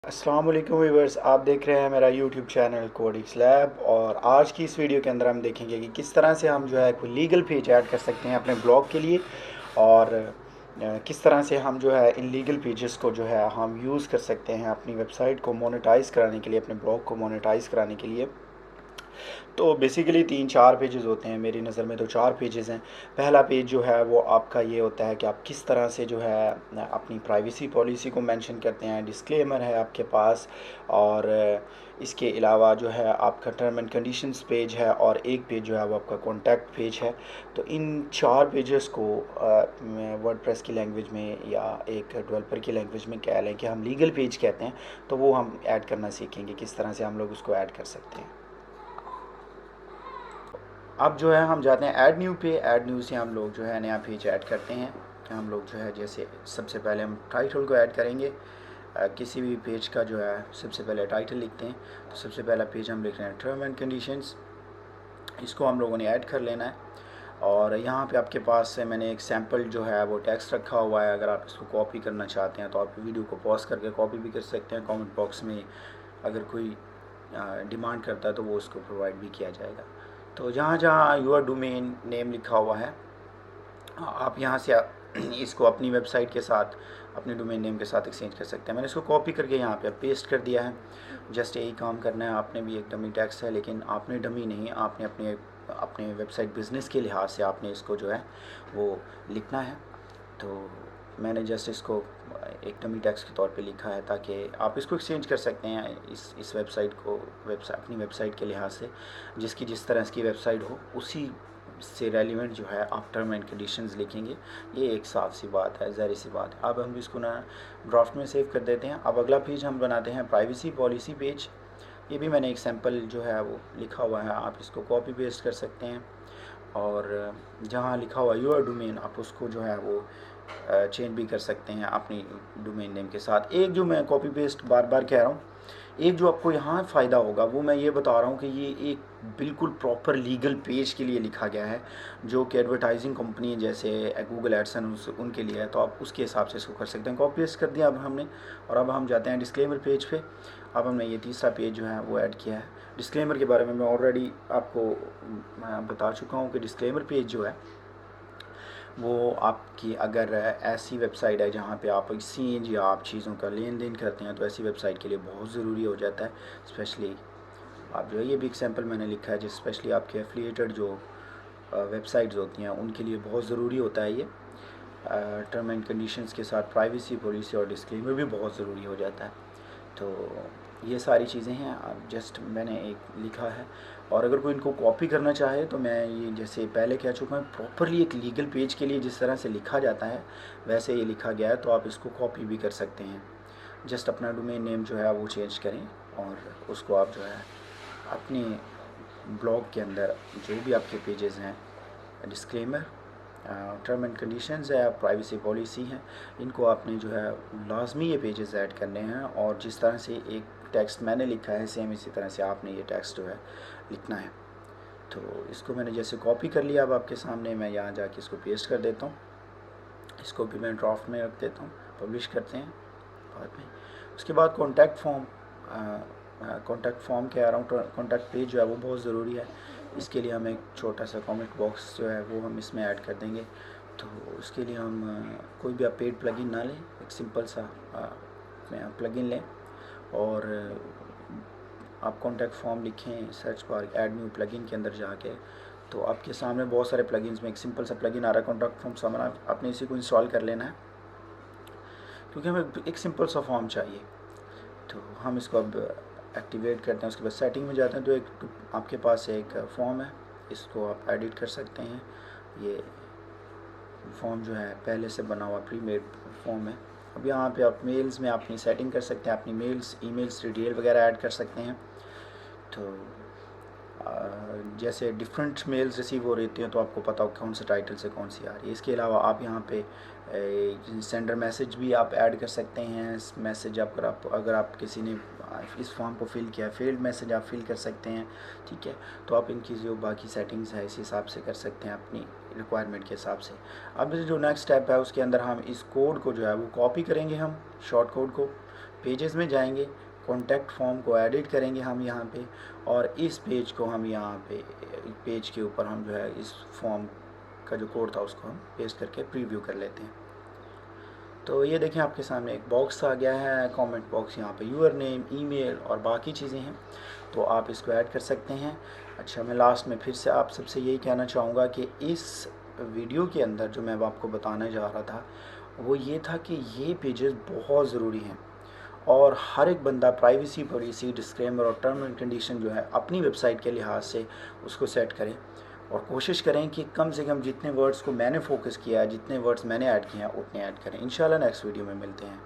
अस्सलाम वालेकुम व्यूअर्स, आप देख रहे हैं मेरा यूट्यूब चैनल कोडिक्स लैब। और आज की इस वीडियो के अंदर हम देखेंगे कि किस तरह से हम जो है कोई लीगल पेज ऐड कर सकते हैं अपने ब्लॉग के लिए। और किस तरह से हम जो है इन लीगल पेजेस को जो है हम यूज़ कर सकते हैं अपनी वेबसाइट को मोनेटाइज़ कराने के लिए, अपने ब्लॉग को मोनेटाइज़ कराने के लिए। तो बेसिकली 3-4 पेजेस होते हैं, मेरी नज़र में तो 4 पेजेस हैं। पहला पेज जो है वो आपका ये होता है कि आप किस तरह से जो है अपनी प्राइवेसी पॉलिसी को मेंशन करते हैं। डिस्क्लेमर है आपके पास, और इसके अलावा जो है आपका टर्म एंड कंडीशंस पेज है, और एक पेज जो है वो आपका कॉन्टैक्ट पेज है। तो इन 4 पेजेस को वर्डप्रेस की लैंग्वेज में या एक डेवलपर की लैंग्वेज में कह लें कि हम लीगल पेज कहते हैं, तो वो हम ऐड करना सीखेंगे किस तरह से हम लोग उसको ऐड कर सकते हैं। अब जो है हम जाते हैं ऐड न्यू पे। ऐड न्यू से हम लोग जो है नया पेज ऐड करते हैं कि हम लोग जो है जैसे सबसे पहले हम टाइटल को ऐड करेंगे। किसी भी पेज का जो है सबसे पहले टाइटल लिखते हैं। तो सबसे पहला पेज हम लिख रहे हैं टर्म एंड कंडीशंस, इसको हम लोगों ने ऐड कर लेना है। और यहाँ पे आपके पास से मैंने एक सैम्पल जो है वो टेक्स्ट रखा हुआ है। अगर आप इसको कॉपी करना चाहते हैं तो आप वीडियो को पॉज करके कॉपी भी कर सकते हैं। कमेंट बॉक्स में अगर कोई डिमांड करता है तो वो उसको प्रोवाइड भी किया जाएगा। तो जहाँ जहाँ योर डोमेन नेम लिखा हुआ है, आप यहाँ से इसको अपनी वेबसाइट के साथ, अपने डोमेन नेम के साथ एक्सचेंज कर सकते हैं। मैंने इसको कॉपी करके यहाँ पे पेस्ट कर दिया है। जस्ट यही काम करना है। आपने भी एक डमी टेक्स्ट है, लेकिन आपने डमी नहीं, आपने अपने अपने वेबसाइट बिज़नेस के लिहाज से आपने इसको जो है वो लिखना है। तो मैंने जस्ट इसको एक डमी टेक्स्ट के तौर पे लिखा है ताकि आप इसको एक्सचेंज कर सकते हैं इस वेबसाइट को, अपनी वेबसाइट के लिहाज से। जिसकी जिस तरह की वेबसाइट हो उसी से रेलिवेंट जो है आप टर्म एंड कंडीशंस लिखेंगे। ये एक साफ सी बात है, ज़ाहिर सी बात है। अब हम इसको ना ड्राफ्ट में सेव कर देते हैं। अब अगला पेज हम बनाते हैं प्राइवेसी पॉलिसी पेज। ये भी मैंने एक सैम्पल जो है वो लिखा हुआ है, आप इसको कॉपी पेस्ट कर सकते हैं। और जहाँ लिखा हुआ योर डोमेन, आप उसको जो है वो चेंज भी कर सकते हैं अपनी डोमेन नेम के साथ। एक जो मैं कॉपी पेस्ट बार बार कह रहा हूँ, एक जो आपको यहाँ फ़ायदा होगा वो मैं ये बता रहा हूँ कि ये एक बिल्कुल प्रॉपर लीगल पेज के लिए लिखा गया है, जो कि एडवर्टाइजिंग कंपनी जैसे गूगल एडसेंस उनके लिए है। तो आप उसके हिसाब से इसको कर सकते हैं। कॉपी पेस्ट कर दिया अब हमने, और अब हम जाते हैं डिस्क्लेमर पेज पे। अब हमने ये तीसरा पेज जो है वो ऐड किया है। डिस्क्लेमर के बारे में मैं ऑलरेडी आपको बता चुका हूँ कि डिस्क्लेमर पेज जो है वो आपकी अगर ऐसी वेबसाइट है जहाँ पे आप एक्सचेंज या आप चीज़ों का लेन देन करते हैं, तो ऐसी वेबसाइट के लिए बहुत ज़रूरी हो जाता है। स्पेशली आप जो है, ये भी एग्जाम्पल मैंने लिखा है, जिस स्पेशली आपके एफिलिएटेड जो वेबसाइट्स होती हैं उनके लिए बहुत ज़रूरी होता है ये। टर्म एंड कंडीशंस के साथ प्राइवेसी पॉलिसी और डिस्क्लेमर भी बहुत ज़रूरी हो जाता है। तो ये सारी चीज़ें हैं, जस्ट मैंने एक लिखा है। और अगर कोई इनको कॉपी करना चाहे तो मैं ये जैसे पहले कह चुका हूँ, प्रॉपरली एक लीगल पेज के लिए जिस तरह से लिखा जाता है वैसे ये लिखा गया है। तो आप इसको कॉपी भी कर सकते हैं। जस्ट अपना डोमेन नेम जो है वो चेंज करें, और उसको आप जो है अपने ब्लॉग के अंदर जो भी आपके पेजेस हैं, डिस्क्लेमर, टर्म एंड कंडीशंस है, प्राइवेसी पॉलिसी हैं, इनको आपने जो है लाजमी ये पेजेस ऐड करने हैं। और जिस तरह से एक टेक्स्ट मैंने लिखा है सेम इसी तरह से आपने ये टेक्स्ट जो है लिखना है। तो इसको मैंने जैसे कॉपी कर लिया, अब आपके सामने मैं यहाँ जाके इसको पेस्ट कर देता हूँ। इसको भी मैं ड्राफ्ट में रख देता हूँ, पब्लिश करते हैं बाद में। उसके बाद कॉन्टैक्ट फॉर्म, कह रहा हूँ, कॉन्टैक्ट पेज जो है वो बहुत ज़रूरी है। इसके लिए हम एक छोटा सा कमेंट बॉक्स जो है वो हम इसमें ऐड कर देंगे। तो उसके लिए हम कोई भी आप पेड प्लगइन ना लें, एक सिंपल सा प्लगइन लें, और आप कॉन्टैक्ट फॉर्म लिखें search bar add new plugin के अंदर जाके। तो आपके सामने बहुत सारे प्लगइन्स में एक सिंपल सा प्लगइन आ रहा है कॉन्टैक्ट फॉर्म सामने, आपने इसी को इंस्टॉल कर लेना है, क्योंकि हमें एक सिंपल सा फॉर्म चाहिए। तो हम इसको अब एक्टिवेट करते हैं। उसके बाद सेटिंग में जाते हैं, तो एक आपके पास एक फॉर्म है, इसको आप एडिट कर सकते हैं। ये फॉर्म जो है पहले से बना हुआ प्री मेड फॉर्म है। अब यहाँ पे आप मेल्स में अपनी सेटिंग कर सकते हैं, अपनी मेल्स, ईमेल्स डिटेल वगैरह ऐड कर सकते हैं। तो जैसे डिफरेंट मेल्स रिसीव हो रही हैं तो आपको पता हो कौन से टाइटल से कौन सी आ रही है। इसके अलावा आप यहाँ पे सेंडर मैसेज भी आप ऐड कर सकते हैं। मैसेज अगर आप किसी ने इस फॉर्म को फिल किया, फील्ड मैसेज आप फिल कर सकते हैं, ठीक है। तो आप इनकी जो बाकी सेटिंग्स है इस हिसाब से कर सकते हैं अपनी रिक्वायरमेंट के हिसाब से। अब जो नेक्स्ट स्टेप है उसके अंदर हम इस कोड को जो है वो कॉपी करेंगे, हम शॉर्ट कोड को। पेजेस में जाएंगे, कॉन्टैक्ट फॉर्म को एडिट करेंगे हम यहाँ पे, और इस पेज को हम यहाँ पे पेज के ऊपर हम जो है इस फॉर्म का जो कोड था उसको हम पेस्ट करके प्रीव्यू कर लेते हैं। तो ये देखें आपके सामने एक बॉक्स आ गया है, कमेंट बॉक्स, यहाँ पे यूज़र नेम, ईमेल और बाकी चीज़ें हैं, तो आप इसको ऐड कर सकते हैं। अच्छा, मैं लास्ट में फिर से आप सबसे यही कहना चाहूँगा कि इस वीडियो के अंदर जो मैं आपको बताने जा रहा था वो ये था कि ये पेजेस बहुत ज़रूरी हैं, और हर एक बंदा प्राइवेसी पॉलिसी, डिस्क्लेमर और टर्म एंड कंडीशन जो है अपनी वेबसाइट के लिहाज से उसको सेट करें, और कोशिश करें कि कम से कम जितने वर्ड्स को मैंने फोकस किया है, जितने वर्ड्स मैंने ऐड किए हैं उतने ऐड करें। इंशाल्लाह नेक्स्ट वीडियो में मिलते हैं।